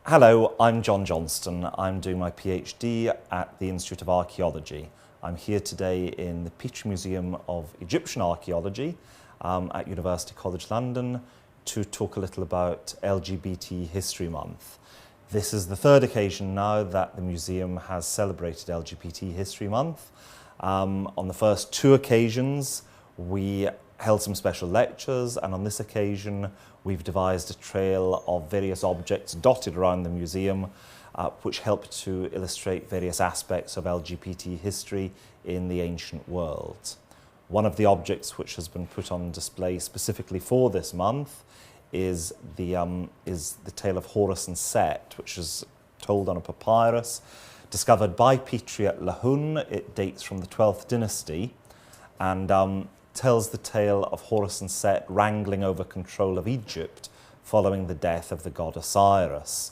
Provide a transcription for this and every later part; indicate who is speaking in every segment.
Speaker 1: Hello, I'm John Johnston. I'm doing my PhD at the Institute of Archaeology. I'm here today in the Petrie Museum of Egyptian Archaeology at University College London to talk a little about LGBT History Month. This is the third occasion now that the museum has celebrated LGBT History Month. On the first two occasions, we held some special lectures, and on this occasion we've devised a trail of various objects dotted around the museum which help to illustrate various aspects of LGBT history in the ancient world. One of the objects which has been put on display specifically for this month is the tale of Horus and Set, which is told on a papyrus discovered by Petrie at Lahun. It dates from the 12th dynasty and tells the tale of Horus and Set wrangling over control of Egypt following the death of the god Osiris.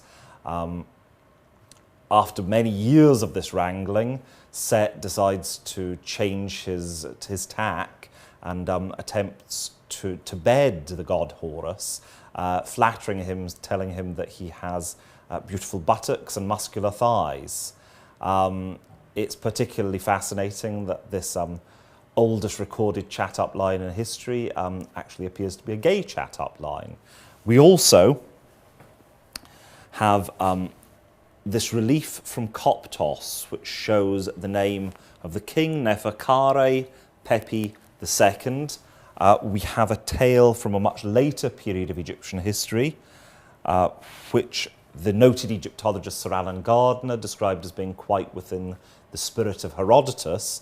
Speaker 1: After many years of this wrangling, Set decides to change his tack and attempts to bed the god Horus, flattering him, telling him that he has beautiful buttocks and muscular thighs. It's particularly fascinating that this oldest recorded chat-up line in history actually appears to be a gay chat-up line. We also have this relief from Coptos, which shows the name of the king, Neferkare Pepi II. We have a tale from a much later period of Egyptian history, which the noted Egyptologist Sir Alan Gardner described as being quite within the spirit of Herodotus.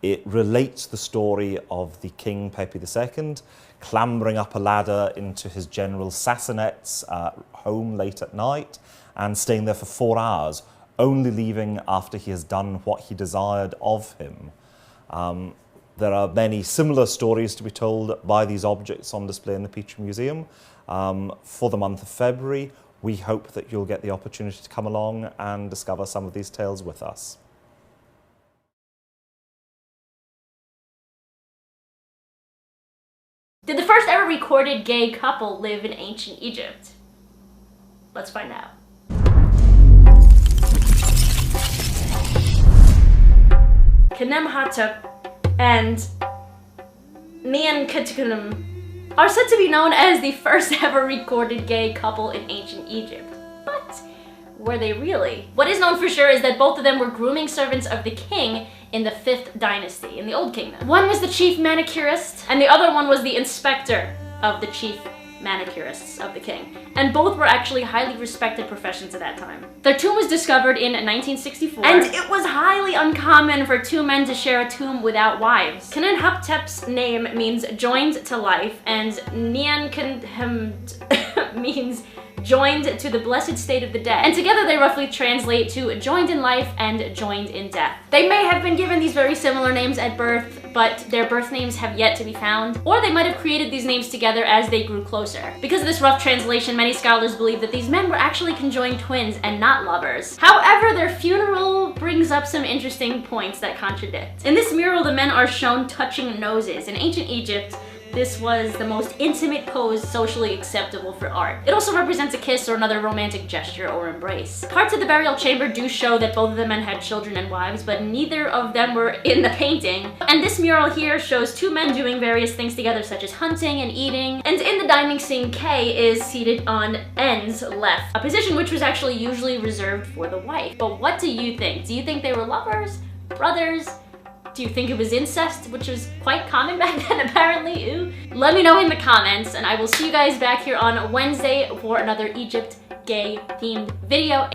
Speaker 1: It relates the story of the king Pepi II clambering up a ladder into his general Sassanet's home late at night and staying there for 4 hours, only leaving after he has done what he desired of him. There are many similar stories to be told by these objects on display in the Petrie Museum. For the month of February, we hope that you'll get the opportunity to come along and discover some of these tales with us.
Speaker 2: Did the first ever recorded gay couple live in ancient Egypt? Let's find out. Khemenhotep and Neanderthal are said to be known as the first ever recorded gay couple in ancient Egypt. But were they really? What is known for sure is that both of them were grooming servants of the king in the 5th dynasty, in the Old Kingdom. One was the chief manicurist, and the other one was the inspector of the chief manicurists of the king. And both were actually highly respected professions at that time. Their tomb was discovered in 1964, and it was highly uncommon for two men to share a tomb without wives. Khemenhotep's name means joined to life, and Neanderthal means joined to the blessed state of the dead. And together they roughly translate to joined in life and joined in death. They may have been given these very similar names at birth, but their birth names have yet to be found. Or they might have created these names together as they grew closer. Because of this rough translation, many scholars believe that these men were actually conjoined twins and not lovers. However, their funeral brings up some interesting points that contradict. In this mural, the men are shown touching noses. In ancient Egypt, this was the most intimate pose socially acceptable for art. It also represents a kiss or another romantic gesture or embrace. Parts of the burial chamber do show that both of the men had children and wives, but neither of them were in the painting. And this mural here shows two men doing various things together, such as hunting and eating. And in the dining scene, Kay is seated on N's left, a position which was actually usually reserved for the wife. But what do you think? Do you think they were lovers? Brothers? Do you think it was incest, which was quite common back then, apparently? Ew. Let me know in the comments, and I will see you guys back here on Wednesday for another Egypt gay-themed video.